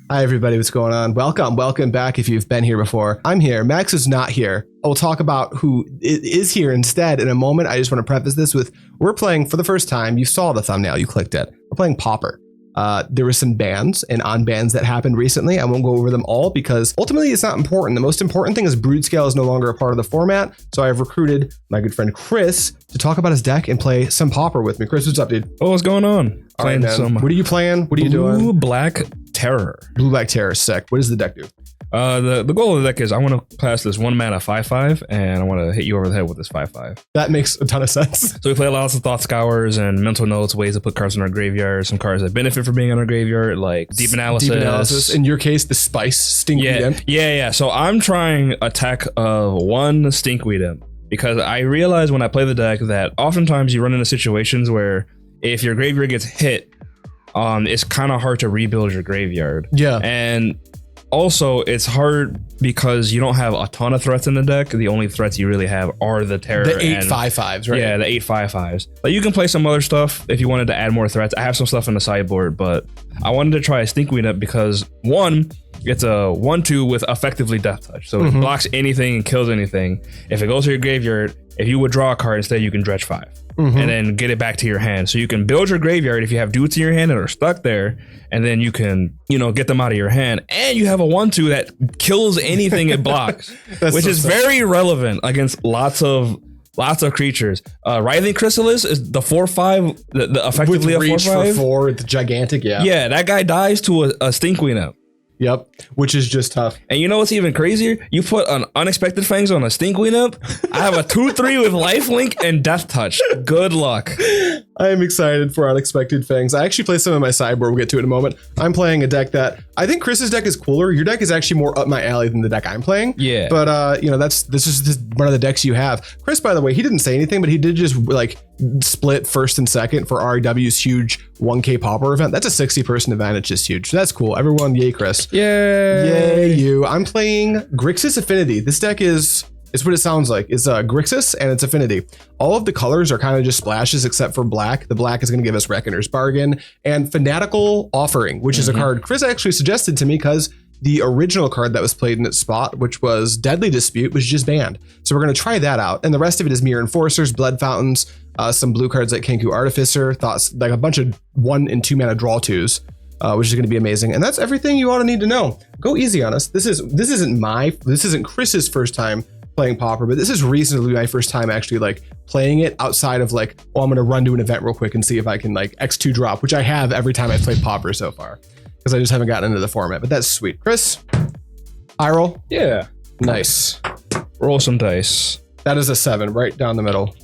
Hi everybody, what's going on? Welcome back if you've been here before. I'm here, Max is not here. We'll talk about who is here instead in a moment. I just want to preface this with, we're playing for the first time, you saw the thumbnail, you clicked it. We're playing Pauper. There were some bans and unbans that happened recently. I won't go over them all because ultimately it's not important. The most important thing is Brood Scale is no longer a part of the format. So I've recruited my good friend Chris to talk about his deck and play some Pauper with me. Chris, what's up, dude? Oh, what's going on? All right, man. What are you playing? What are you doing? Blue Black Terror. Blue Black Terror, sick. What does the deck do? The goal of the deck is I want to pass this 1 mana 5/5 and I want to hit you over the head with this 5/5. That makes a ton of sense. So we play lots of Thought Scours and Mental Notes, ways to put cards in our graveyard, some cards that benefit from being in our graveyard, like Deep Analysis. In your case, the Spice, Stinkweed Imp. Yeah. So I'm trying attack of 1 Stinkweed Imp because I realize when I play the deck that oftentimes you run into situations where if your graveyard gets hit, it's kind of hard to rebuild your graveyard. Yeah. And also, it's hard because you don't have a ton of threats in the deck. The only threats you really have are the Terror. The 8/5/5s, right? Yeah, the 8/5/5s. But you can play some other stuff if you wanted to add more threats. I have some stuff in the sideboard, but I wanted to try a Stinkweed Up because, one, it's a 1/2 with effectively Death Touch. So it blocks anything and kills anything. If it goes to your graveyard, if you withdraw a card instead, you can dredge 5. And then get it back to your hand. So you can build your graveyard if you have dudes in your hand that are stuck there, and then you can, get them out of your hand. And you have a 1/2 that kills anything it blocks, which is very relevant against lots of creatures. Writhing Chrysalis is the 4/5, the effectively with a reach 4/5. for 4, it's gigantic, yeah. Yeah, that guy dies to a Stinkweed Up. Yep, which is just tough. And you know what's even crazier? You put an Unexpected Fangs on a Stinkweed Up. I have a 2/3 with Lifelink and Death Touch. Good luck. I am excited for Unexpected Fangs. I actually play some in my sideboard. We'll get to it in a moment. I'm playing a deck that I think Chris's deck is cooler. Your deck is actually more up my alley than the deck I'm playing. Yeah. But this is one of the decks you have. Chris, by the way, he didn't say anything, but he did just split first and second for REW's huge 1K Pauper event. That's a 60-person event. It's just huge. So that's cool. Everyone, yay, Chris. Yay you. I'm playing Grixis Affinity. This deck is what it sounds like. It's Grixis and it's Affinity. All of the colors are kind of just splashes except for black. The black is going to give us Reckoner's Bargain and Fanatical Offering, which is a card Chris actually suggested to me because the original card that was played in its spot, which was Deadly Dispute, was just banned. So we're going to try that out. And the rest of it is Myr Enforcers, Blood Fountains, some blue cards like Kenku Artificer, like a bunch of 1 and 2 mana draw 2s. Which is going to be amazing. And that's everything you ought to need to know. Go easy on us. This isn't Chris's first time playing Pauper, but this is reasonably my first time actually playing it outside of I'm going to run to an event real quick and see if I can X2 drop, which I have every time I've played Pauper so far because I just haven't gotten into the format, but that's sweet. Chris, I roll? Yeah. Nice. Roll some dice. That is a 7 right down the middle.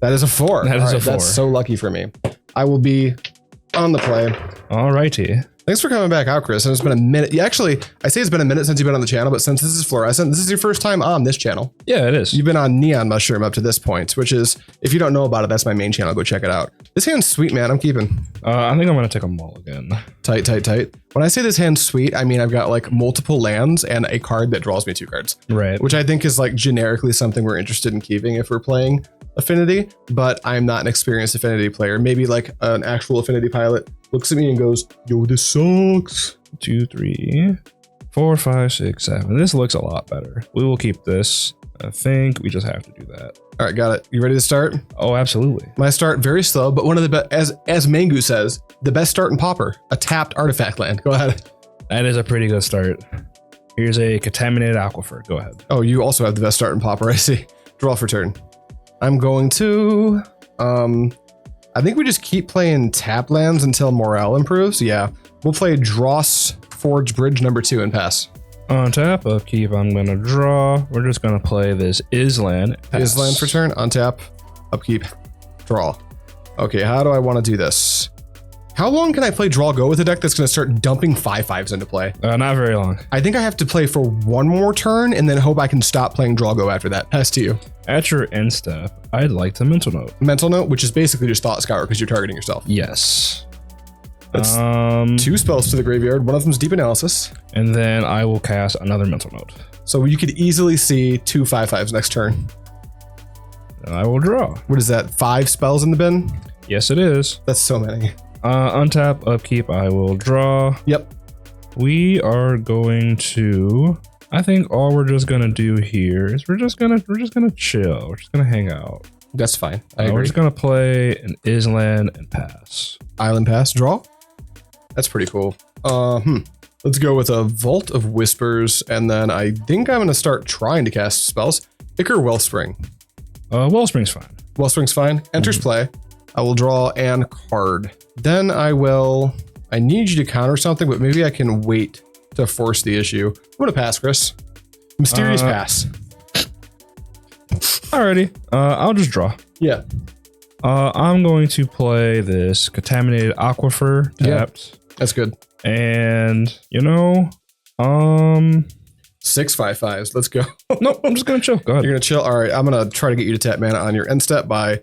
That is a 4. That is a 4. That's so lucky for me. I will be on the play. All righty. Thanks for coming back out, Chris. And it's been a minute. Actually, I say it's been a minute since you've been on the channel, but since this is Fluorescent, this is your first time on this channel. Yeah, it is. You've been on NeonMushroom up to this point, which is, if you don't know about it, that's my main channel. Go check it out. This hand's sweet, man. I'm keeping. I think I'm going to take a mulligan. Tight. When I say this hand's sweet, I mean I've got multiple lands and a card that draws me 2 cards. Right. Which I think is generically something we're interested in keeping if we're playing Affinity, but I'm not an experienced Affinity player. Maybe an actual Affinity pilot looks at me and goes, yo, this sucks. 2, 3, 4, 5, 6, 7. This looks a lot better. We will keep this. I think we just have to do that. All right, got it. You ready to start? Oh, absolutely. My start, very slow, but one of the best, as Mangu says, the best start in Pauper, a tapped artifact land. Go ahead. That is a pretty good start. Here's a Contaminated Aquifer. Go ahead. Oh, you also have the best start in Pauper, I see. Draw for turn. I'm going to, I think we just keep playing tap lands until morale improves. Yeah, we'll play Drossforge Bridge number 2 and pass. On tap, upkeep, I'm going to draw. We're just going to play this Island. Island for turn, on tap, upkeep, draw. Okay, how do I want to do this? How long can I play draw go with a deck that's going to start dumping 5/5s into play? Not very long. I think I have to play for 1 more turn and then hope I can stop playing draw go after that. Pass to you. At your end step, I'd like to Mental Note. Mental Note, which is basically just Thought Scour because you're targeting yourself. Yes. That's 2 spells to the graveyard. One of them is Deep Analysis. And then I will cast another Mental Note. So you could easily see 2 5/5s next turn. And I will draw. What is that? 5 spells in the bin? Yes, it is. That's so many. Untap, upkeep, I will draw. Yep. We are going to, I think all we're just gonna do here is we're just gonna chill. We're just gonna hang out. That's fine. I agree. We're just gonna play an Island and pass. Island pass, draw. That's pretty cool. Let's go with a Vault of Whispers, and then I think I'm gonna start trying to cast spells. Ichor Wellspring. Wellspring's fine. Wellspring's fine. Enters play. I will draw an card. Then I need you to counter something, but maybe I can wait to force the issue. I'm gonna pass, Chris. Mysterious pass. Alrighty. I'll just draw. Yeah. I'm going to play this Contaminated Aquifer tapped. Yeah, that's good. And 6/5/5s. Let's go. No, I'm just gonna chill. Go ahead. You're gonna chill. All right, I'm gonna try to get you to tap mana on your end step by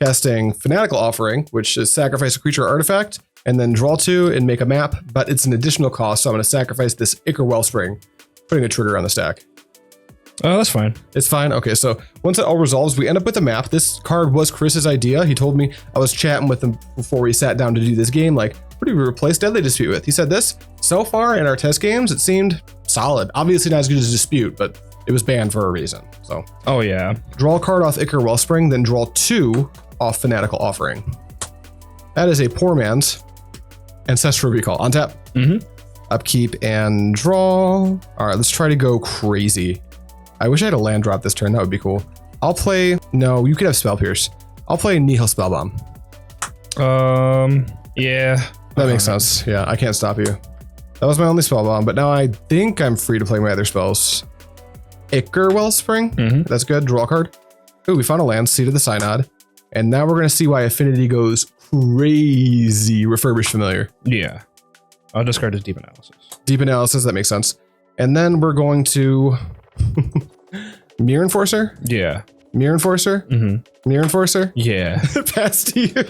casting Fanatical Offering, which is sacrifice a creature or artifact, and then draw 2 and make a map. But it's an additional cost, so I'm gonna sacrifice this Ichor Wellspring, putting a trigger on the stack. That's fine. It's fine. Okay, so once it all resolves, we end up with a map. This card was Chris's idea. He told me, I was chatting with him before we sat down to do this game, like, what do we replace Deadly Dispute with? He said this, so far in our test games, it seemed solid. Obviously not as good as Dispute, but it was banned for a reason. So, oh yeah. Draw a card off Ichor Wellspring, then draw 2 off Fanatical Offering. That is a poor man's Ancestral Recall. On tap. Upkeep and draw. All right, let's try to go crazy. I wish I had a land drop this turn. That would be cool. I'll play... No, you could have Spell Pierce. I'll play Nihil Spellbomb. Yeah. That makes sense. Yeah, I can't stop you. That was my only Spellbomb, but now I think I'm free to play my other spells. Ichor Wellspring. That's good. Draw a card. Ooh, we found a land. Seed of the Synod. And now we're going to see why Affinity goes crazy. Refurbished Familiar. Yeah. I'll discard his Deep Analysis. Deep Analysis. That makes sense. And then we're going to... Myr Enforcer? Yeah. Myr Enforcer? Myr Enforcer? Yeah. Pass to you.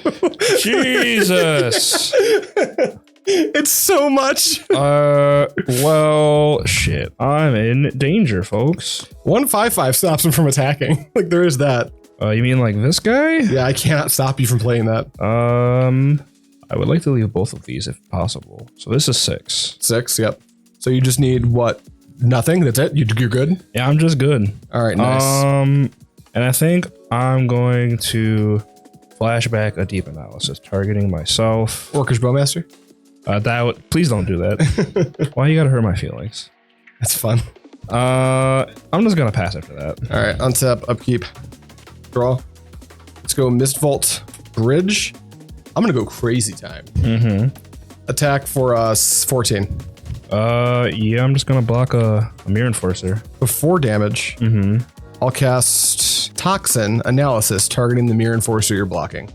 Jesus. It's so much. Well, shit. I'm in danger, folks. 1/5/5 stops him from attacking. Like, there is that. You mean like this guy? Yeah, I cannot stop you from playing that. I would like to leave both of these if possible. So this is 6. 6, yep. So you just need what? Nothing? That's it? You're good? Yeah, I'm just good. All right, nice. And I think I'm going to flashback a Deep Analysis, targeting myself. Orcish Bowmaster? Please don't do that. Why you gotta hurt my feelings? That's fun. I'm just gonna pass after that. All right, untap, upkeep, draw. Let's go Mistvault Bridge. I'm gonna go crazy time. Attack for 14. Yeah, I'm just gonna block a Myr Enforcer. For 4 damage, I'll cast Toxin Analysis, targeting the Myr Enforcer you're blocking.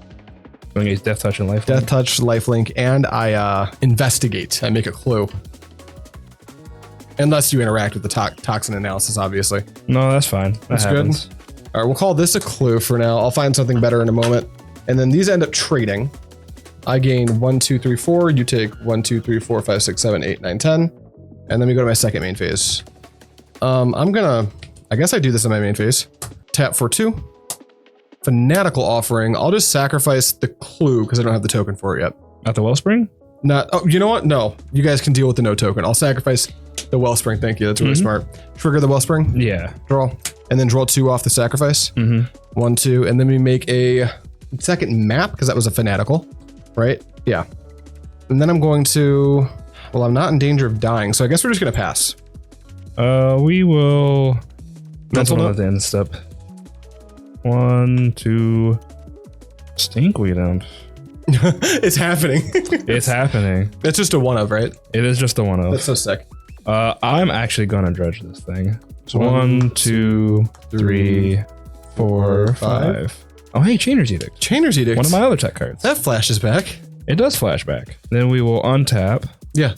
Doing his Death Touch and Lifelink. Death Touch, Lifelink, and I Investigate. I make a clue. Unless you interact with the Toxin Analysis, obviously. No, that's fine. That's good. All right, we'll call this a clue for now. I'll find something better in a moment. And then these end up trading. I gain 1, 2, 3, 4. You take 1, 2, 3, 4, 5, 6, 7, 8, 9, 10. And then we go to my second main phase. I guess I do this in my main phase. Tap for 2. Fanatical Offering. I'll just sacrifice the clue because I don't have the token for it yet. Not the Wellspring? Oh, you know what? No, you guys can deal with the no token. I'll sacrifice the Wellspring. Thank you. That's really smart. Trigger the Wellspring. Yeah. Draw. And then draw 2 off the sacrifice. 1, 2. And then we make a second map because that was a Fanatical. Right? Yeah. And then I'm going to... Well, I'm not in danger of dying, so I guess we're just going to pass. We will... Mental note? At the end step. 1, 2... Stinkweed Imp. It's happening. It's happening. It's just a 1-of, right? It is just a 1-of. That's so sick. I'm actually going to dredge this thing. So 1, 2, 3, 4, 5. Oh, hey, Chainer's Edict. Chainer's Edict. One of my other tech cards. That flashes back. It does flashback. Then we will untap. Yeah.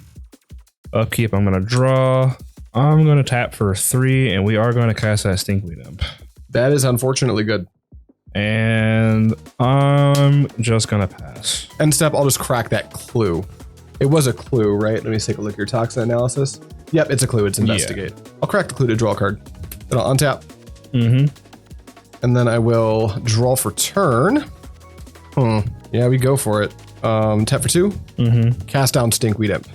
Upkeep, I'm going to draw. I'm going to tap for 3, and we are going to cast that Stinkweed Imp. That is unfortunately good. And I'm just going to pass. End step, I'll just crack that clue. It was a clue, right? Let me take a look at your Toxin Analysis. Yep, it's a clue. It's Investigate. Yeah. I'll crack the clue to draw a card. Then I'll untap. And then I will draw for turn. Yeah, we go for it. Tap for 2. Cast down Stinkweed Imp.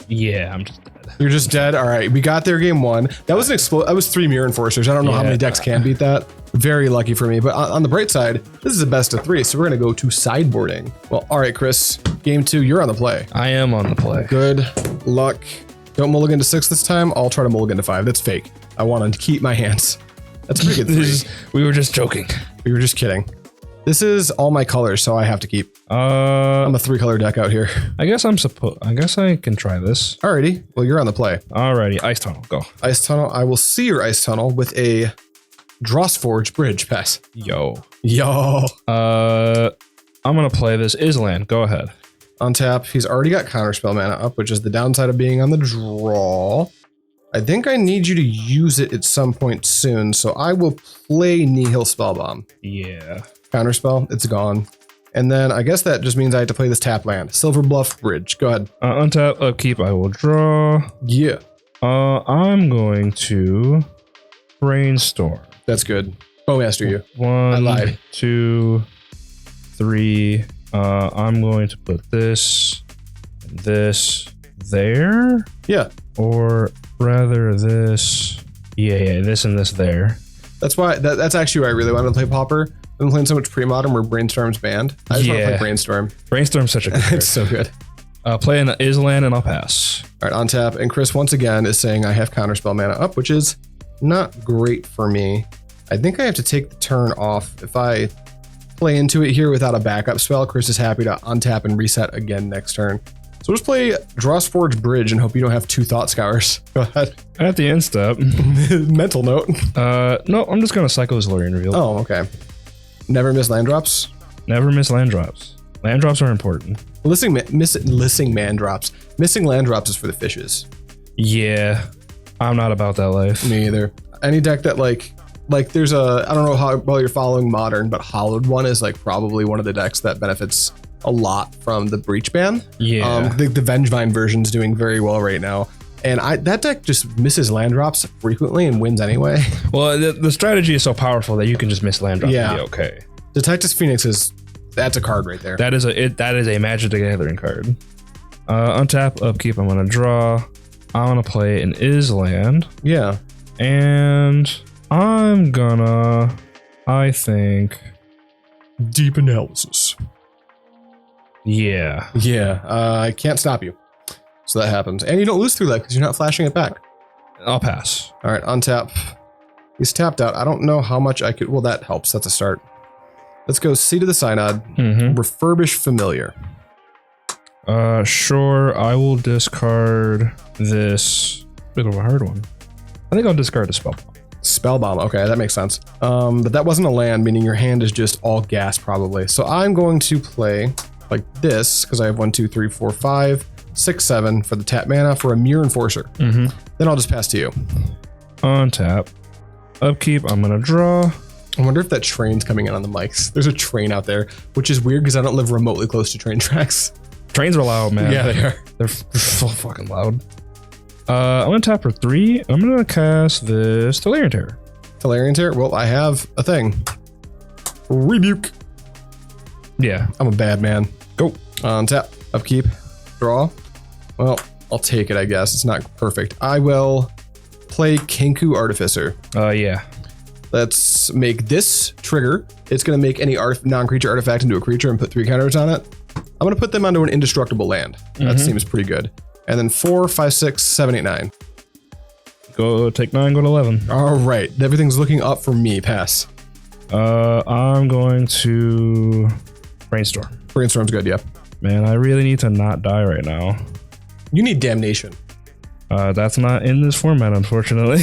Yeah, I'm just dead. You're just dead. All right, we got there game 1. That was that was 3 Myr Enforcers. I don't know how many decks can beat that. Very lucky for me. But on the bright side, this is a best of 3, so we're gonna go to sideboarding. Well, all right, Chris. Game 2, you're on the play. I am on the play. Good luck. Don't mulligan to 6 this time. I'll try to mulligan to 5. That's fake. I want to keep my hands. That's a pretty good 3. We were just joking. We were just kidding. This is all my colors, so I have to keep. I'm a 3-color deck out here. I guess I can try this. Alrighty. Well, you're on the play. Alrighty. Ice Tunnel. Go. Ice Tunnel. I will see your Ice Tunnel with a Drossforge Bridge. Pass. Yo. I'm gonna play this Island. Go ahead. On tap. He's already got Counterspell mana up, which is the downside of being on the draw. I think I need you to use it at some point soon, so I will play Nihil Spellbomb. Yeah. Counterspell, it's gone. And then I guess that just means I have to play this tap land. Silverbluff Bridge. Go ahead. Untap, upkeep, I will draw. Yeah. I'm going to Brainstorm. That's good. Bowmaster you. 1, I lied. 2, 3. I'm going to put this there. Yeah. Or rather this. Yeah, this and this there. That's why. That's actually why I really wanted to play Pauper. I've been playing so much pre-modern where Brainstorm's banned. I just want to play Brainstorm. Brainstorm's such a good card. It's so good. Play an Island and I'll pass. All right, on tap. And Chris, once again, is saying I have Counterspell mana up, which is not great for me. I think I have to take the turn off. If I play into it here without a backup spell, Chris is happy to untap and reset again next turn. So just play Drossforge Bridge and hope you don't have 2 Thought Scours. Go ahead. At the end step. Mental note. No, I'm just going to cycle this Lórien Revealed. Oh, okay. Never miss land drops? Never miss land drops. Land drops are important. Missing land drops. Missing land drops is for the fishes. Yeah, I'm not about that life. Me either. Any deck that like there's a, I don't know how well you're following Modern, but Hollowed One is like probably one of the decks that benefits a lot from the Breach ban. Yeah. The Vengevine version's doing very well right now. And that deck just misses land drops frequently and wins anyway. Well, the strategy is so powerful that you can just miss land drops and be okay. Detectus Phoenix that's a card right there. That is a Magic the Gathering card. Untap, upkeep, I'm gonna draw. I'm gonna play an Island. Yeah. And I'm gonna, I think, Deep Analysis. Yeah. Yeah. I can't stop you. So that happens. And you don't lose 3 life because you're not flashing it back. I'll pass. All right, untap. He's tapped out. I don't know how much I could. Well, that helps. That's a start. Let's go Seed of the Synod. Refurbished Familiar. Sure. I will discard this. Bit of a hard one. I think I'll discard a Spellbomb. Spellbomb. Okay, that makes sense. But that wasn't a land, meaning your hand is just all gas probably. So I'm going to play like this because I have 1, 2, 3, 4, 5, 6, 7 for the tap mana for a Myr Enforcer. Then I'll just pass to you. Untap. Upkeep. I'm gonna draw. I wonder if that train's coming in on the mics. There's a train out there, which is weird because I don't live remotely close to train tracks. Trains are loud, man. Yeah, they are. They're so fucking loud. I'm gonna tap for 3. I'm gonna cast this Tolarian Terror. Tolarian Terror? Well, I have a thing. Rebuke. Yeah. I'm a bad man. Go. Tap. Upkeep. Draw. Well, I'll take it, I guess. It's not perfect. I will play Kenku Artificer. Yeah. Let's make this trigger. It's going to make any non-creature artifact into a creature and put 3 counters on it. I'm going to put them onto an indestructible land. That seems pretty good. And then 4, 5, 6, 7, 8, 9. Go take 9, go to 11. All right. Everything's looking up for me. Pass. I'm going to Brainstorm. Brainstorm's good, yeah. Man, I really need to not die right now. You need Damnation. That's not in this format, unfortunately.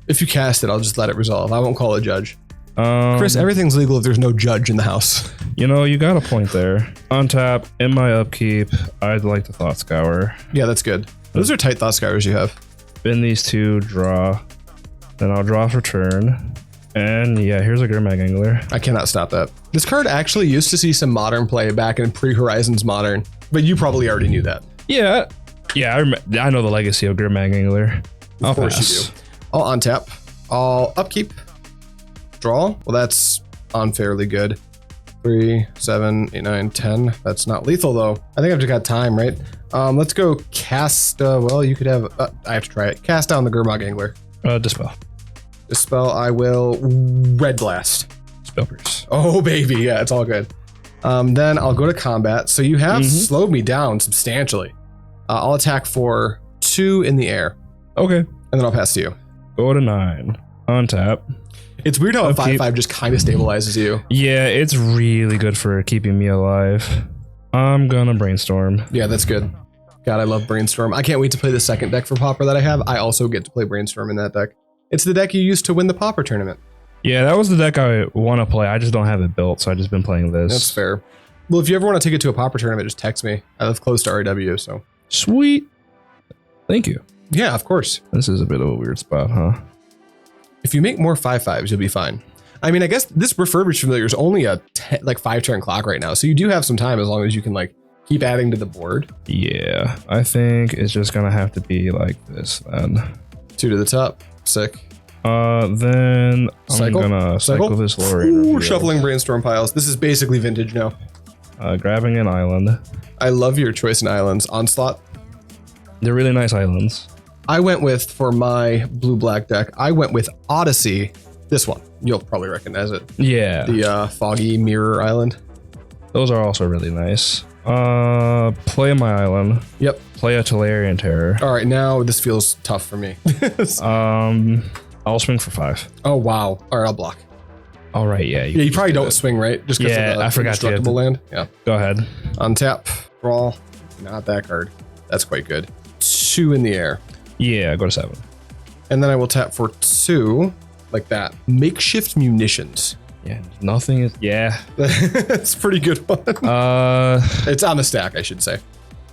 If you cast it, I'll just let it resolve. I won't call a judge. Chris, everything's legal if there's no judge in the house. You know, you got a point there. Untap, in my upkeep, I'd like to Thought Scour. Yeah, that's good. Those are tight Thought Scours you have. Spin these 2, draw. Then I'll draw for turn. And yeah, here's a Gurmag Angler. I cannot stop that. This card actually used to see some Modern play back in pre-Horizons Modern, but you probably already knew that. Yeah. Yeah, I know the legacy of Gurmag Angler. Of course you do. I'll untap. I'll upkeep. Draw. Well, that's unfairly good. 3, 7, 8, 9, 10. That's not lethal though. I think I've just got time, right? Let's go cast. Well, you could have. I have to try it. Cast down the Gurmag Angler. Dispel. Dispel. I will red blast. Spell pierce. Oh baby, yeah, it's all good. Then I'll go to combat. So you have slowed me down substantially. I'll attack for 2 in the air. Okay. And then I'll pass to you. Go to 9. Untap. It's weird how a 5/5 just kind of stabilizes you. Yeah, it's really good for keeping me alive. I'm gonna Brainstorm. Yeah, that's good. God, I love Brainstorm. I can't wait to play the second deck for Pauper that I have. I also get to play Brainstorm in that deck. It's the deck you used to win the Pauper tournament. Yeah, that was the deck I want to play. I just don't have it built, so I've just been playing this. That's fair. Well, if you ever want to take it to a Pauper tournament, just text me. I live close to RW, so. Sweet. Thank you. Yeah, of course. This is a bit of a weird spot, huh? If you make more 5/5s, you'll be fine. I mean, I guess this Refurbished Familiar is only a 5-turn clock right now, so you do have some time as long as you can like keep adding to the board. Yeah, I think it's just gonna have to be like this then. 2 to the top. Sick. Then I'm gonna cycle this Lórien Revealed. Shuffling Brainstorm piles. This is basically vintage now. Grabbing an island. I love your choice in islands. Onslaught. They're really nice islands. I went with, for my blue-black deck, I went with Odyssey. This one. You'll probably recognize it. Yeah. The foggy mirror island. Those are also really nice. Play my island. Yep. Play a Tolarian Terror. All right, now this feels tough for me. I'll swing for 5. Oh, wow. All right, I'll block. All right, yeah. You probably don't swing, right? Just because of the I forgot indestructible land. Yeah. Go ahead. Untap. Brawl. Not that card. That's quite good. 2 in the air. Yeah, go to 7. And then I will tap for 2, like that. Makeshift Munitions. Yeah, nothing is. Yeah. That's a pretty good one. It's on the stack, I should say.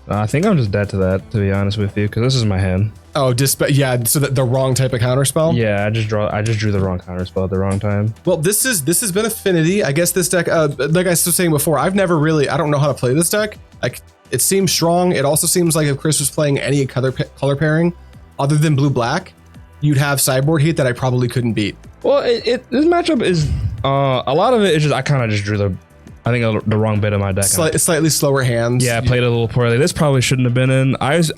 I think I'm just dead to that, to be honest with you, because this is my hand. Oh, yeah, so the wrong type of counterspell? Yeah, I just drew the wrong counterspell at the wrong time. Well, this has been Affinity. I guess this deck, like I was saying before, I don't know how to play this deck. Like, it seems strong. It also seems like if Chris was playing any color pairing other than blue-black, you'd have sideboard heat that I probably couldn't beat. Well, this matchup is, a lot of it is just, I kind of just drew the wrong bit of my deck. Slightly slower hands. Yeah, I played a little poorly. This probably shouldn't have been in. I was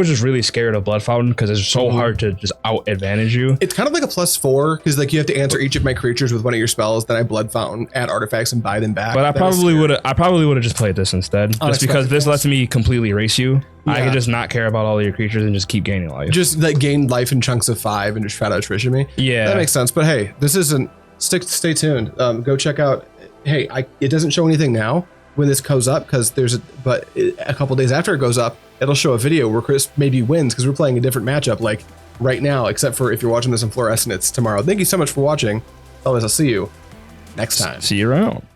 just really scared of Blood Fountain because it's so hard to just out advantage you. It's kind of like a +4 because like you have to answer each of my creatures with one of your spells. Then I Blood Fountain, add artifacts, and buy them back. But I probably would have just played this instead, just because this lets me completely erase you. Yeah. I can just not care about all your creatures and just keep gaining life. Just like gain life in chunks of 5 and just try to attrition me. Yeah, that makes sense. But hey, this isn't. Stay tuned. Go check out. Hey, it doesn't show anything now when this goes up because but a couple days after it goes up, it'll show a video where Chris maybe wins because we're playing a different matchup like right now, except for if you're watching this in fluorescent, it's tomorrow. Thank you so much for watching. Otherwise, I'll see you next time. See you around.